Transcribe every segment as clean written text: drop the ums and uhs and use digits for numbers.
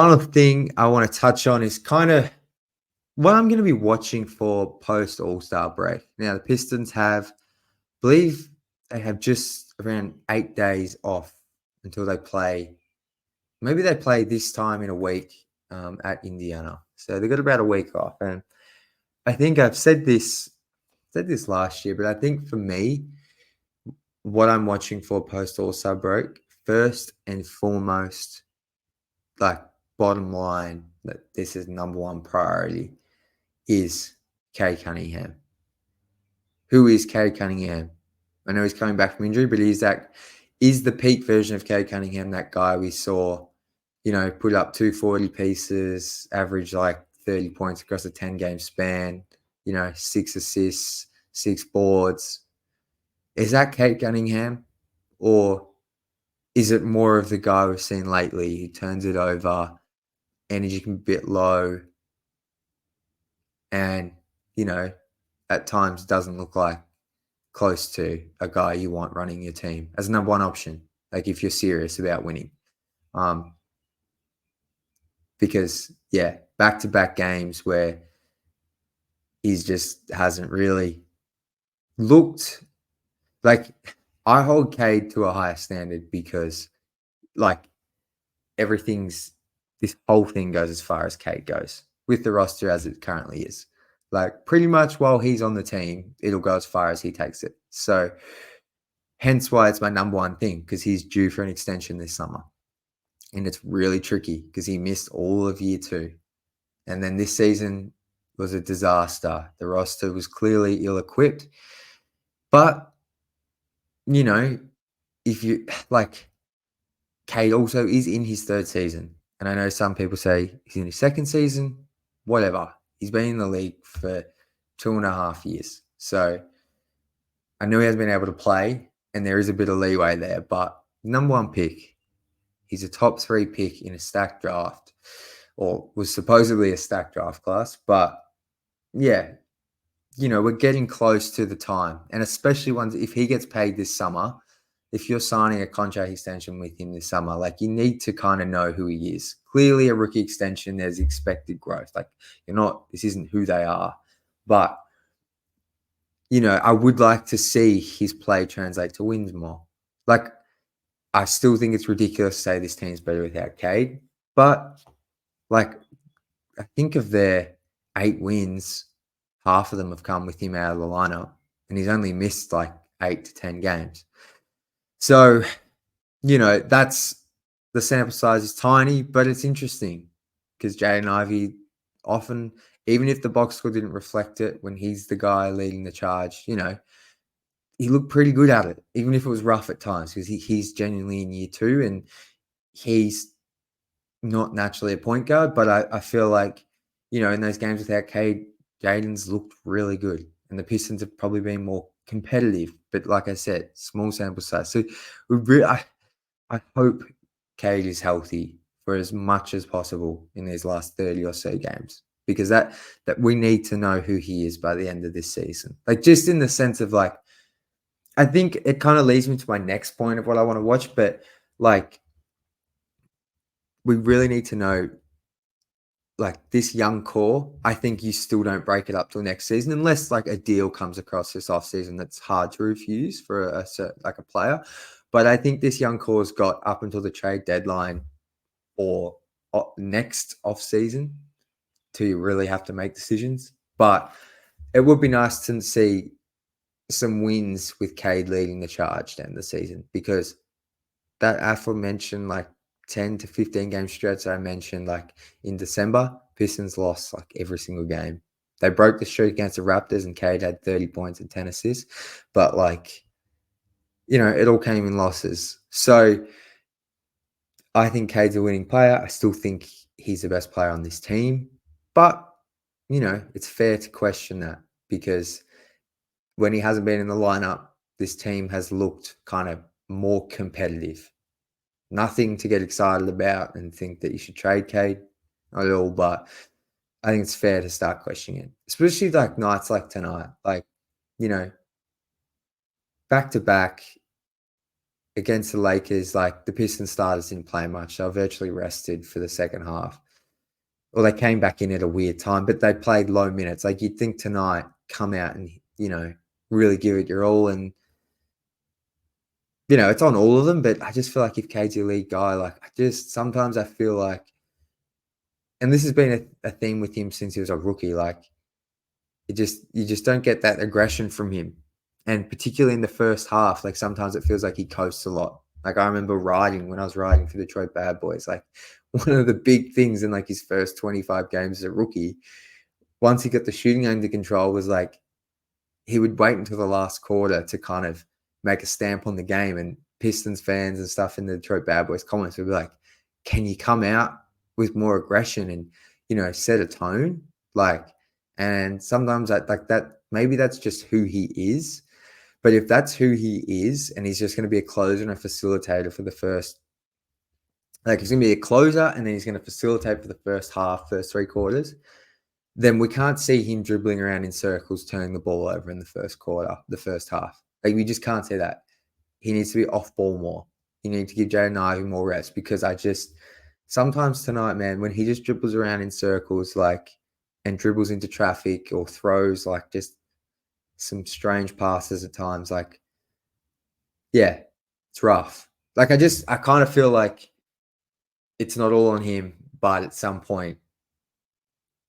Final thing I want to touch on is kind of what I'm going to be watching for post All-Star break. Now, the Pistons believe they have just around 8 days off until they play. Maybe they play this time in a week at Indiana. So they've got about a week off. And I think I've said this last year, but I think for me, what I'm watching for post All-Star break, first and foremost, like bottom line, that this is number one priority, is Cade Cunningham. Who is Cade Cunningham? I know he's coming back from injury, but is the peak version of Cade Cunningham that guy we saw, put up 240 pieces, average like 30 points across a 10-game span, 6 assists, 6 boards. Is that Cade Cunningham? Or is it more of the guy we've seen lately who turns it over, energy can be a bit low, and, at times doesn't look like close to a guy you want running your team as number one option, like if you're serious about winning. Because, back-to-back games where he's just hasn't really looked like. I hold Cade to a higher standard because, like, this whole thing goes as far as Cade goes with the roster as it currently is. Like, pretty much while he's on the team, it'll go as far as he takes it. So, hence why it's my number one thing, because he's due for an extension this summer. And it's really tricky because he missed all of year 2. And then this season was a disaster. The roster was clearly ill-equipped. But, if you, like, Cade also is in his 3rd season. And I know some people say he's in his 2nd season, whatever. He's been in the league for 2.5 years. So I know he hasn't been able to play, and there is a bit of leeway there. But number one pick, he's a top 3 pick in a stacked draft, or was supposedly a stacked draft class. But, yeah, we're getting close to the time. And especially if he gets paid this summer, if you're signing a contract extension with him this summer, like, you need to kind of know who he is. Clearly a rookie extension, there's expected growth. Like, this isn't who they are. But, I would like to see his play translate to wins more. Like, I still think it's ridiculous to say this team's better without Cade. But, like, I think of their 8 wins, half of them have come with him out of the lineup. And he's only missed like 8 to 10 games. So, that's the sample size is tiny, but it's interesting because Jaden Ivey often, even if the box score didn't reflect it, when he's the guy leading the charge, he looked pretty good at it, even if it was rough at times, because he's genuinely in year 2 and he's not naturally a point guard. But I feel like, in those games without Cade, Jaden's looked really good, and the Pistons have probably been more competitive. But like I said, small sample size. So I hope Cade is healthy for as much as possible in these last 30 or so games, because that we need to know who he is by the end of this season. Like, just in the sense of, like, I think it kind of leads me to my next point of what I want to watch, but, like, we really need to know, like, this young core. I think you still don't break it up till next season unless, like, a deal comes across this offseason that's hard to refuse for a player. But I think this young core's got up until the trade deadline or next offseason to really have to make decisions. But it would be nice to see some wins with Cade leading the charge down the season, because that aforementioned, like, 10 to 15 game stretch I mentioned, like, in December, Pistons lost like every single game. They broke the streak against the Raptors and Cade had 30 points and 10 assists. But, like, it all came in losses. So I think Cade's a winning player. I still think he's the best player on this team. But, it's fair to question that, because when he hasn't been in the lineup, this team has looked kind of more competitive. Nothing to get excited about and think that you should trade Cade, not at all. But I think it's fair to start questioning it, especially like nights like tonight. Like, back to back, against the Lakers, like the Pistons starters didn't play much. They were virtually rested for the second half. Well, they came back in at a weird time, but they played low minutes. Like you'd think tonight, come out and, really give it your all. And, it's on all of them, but I just feel like if Cade's your lead guy, like sometimes I feel like, and this has been a theme with him since he was a rookie, like you just don't get that aggression from him. And particularly in the first half, like sometimes it feels like he coasts a lot. Like I remember when I was riding for Detroit Bad Boys, like one of the big things in like his first 25 games as a rookie, once he got the shooting under control, was like he would wait until the last quarter to kind of make a stamp on the game. And Pistons fans and stuff in the Detroit Bad Boys comments would be like, can you come out with more aggression and, set a tone? Like, and sometimes maybe that's just who he is. But if that's who he is and he's just going to be a closer and a facilitator for the first, like he's going to be a closer and then he's going to facilitate for the first half, first three quarters, then we can't see him dribbling around in circles, turning the ball over in the first quarter, the first half. Like we just can't see that. He needs to be off ball more. You need to give Jaden Ivey more reps because sometimes tonight, man, when he just dribbles around in circles, like, and dribbles into traffic or throws like just some strange passes at times, like, yeah, it's rough. Like I kind of feel like it's not all on him, but at some point,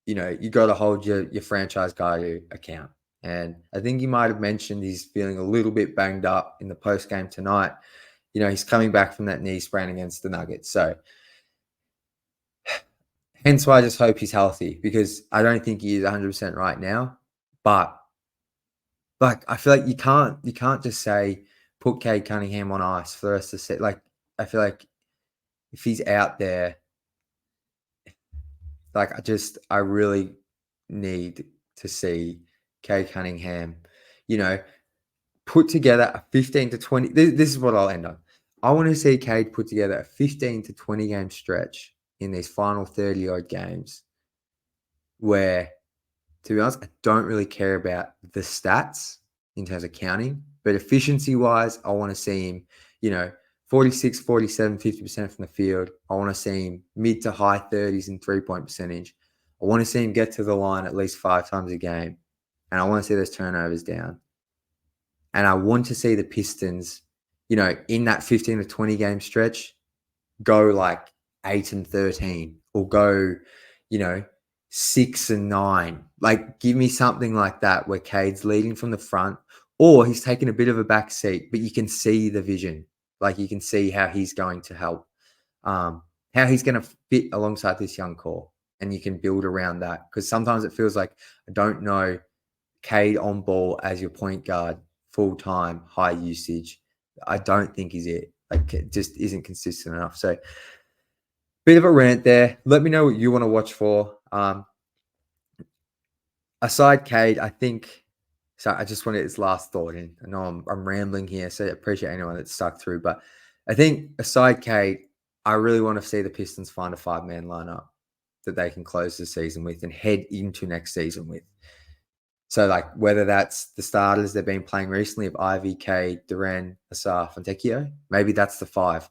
you got to hold your franchise guy to account. And I think he might have mentioned he's feeling a little bit banged up in the post game tonight. He's coming back from that knee sprain against the Nuggets. So hence why I just hope he's healthy, because I don't think he is 100% right now. But like, I feel like you can't just say put Cade Cunningham on ice for the rest of the set. Like, I feel like if he's out there, like I really need to see Cade Cunningham, put together a 15 to 20. This is what I'll end on. I want to see Cade put together a 15 to 20 game stretch in these final 30 odd games where, to be honest, I don't really care about the stats in terms of counting, but efficiency wise, I want to see him, 46, 47, 50% from the field. I want to see him mid to high 30s in 3-point percentage. I want to see him get to the line at least 5 times a game. And I want to see those turnovers down. And I want to see the Pistons, in that 15 to 20 game stretch, go like 8-13 or go, 6-9. Like, give me something like that where Cade's leading from the front, or he's taking a bit of a back seat, but you can see the vision. Like, you can see how he's going to help, how he's going to fit alongside this young core, and you can build around that. Because sometimes it feels like I don't know Cade on ball as your point guard, full time, high usage. I don't think he's it. Like, it just isn't consistent enough. So, bit of a rant there. Let me know what you want to watch for. Aside Cade, I think. So I just wanted his last thought in. I know I'm rambling here, so I appreciate anyone that's stuck through. But I think aside Cade, I really want to see the Pistons find a 5-man lineup that they can close the season with and head into next season with. So, like, whether that's the starters they've been playing recently of Ivy, Cade, Duran, Asar, Fontecchio, maybe that's the 5.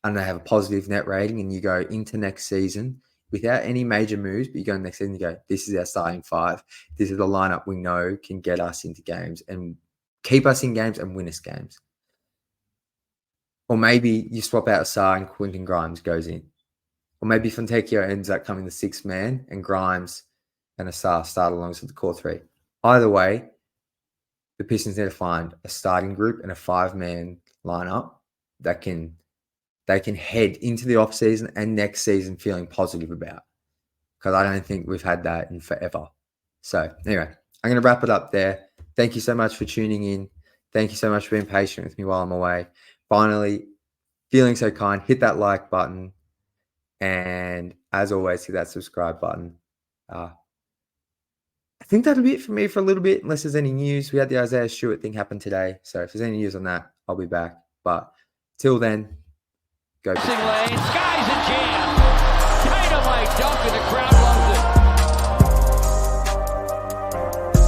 And they have a positive net rating, and you go into next season without any major moves, but you go next season and you go, this is our starting 5. This is the lineup we know can get us into games and keep us in games and win us games. Or maybe you swap out Asar and Quentin Grimes goes in. Or maybe Fontecchio ends up coming the 6th man and Grimes and Asar start alongside the core 3. Either way, the Pistons need to find a starting group and a 5-man lineup that they can head into the offseason and next season feeling positive about. Because I don't think we've had that in forever. So anyway, I'm going to wrap it up there. Thank you so much for tuning in. Thank you so much for being patient with me while I'm away. Finally, feeling so kind, hit that like button. And as always, hit that subscribe button. I think that'll be it for me for a little bit, unless there's any news. We had the Isaiah Stewart thing happen today. So if there's any news on that, I'll be back. But till then, go Pistons. Skies a jam. Dynamite dunk in the crowd.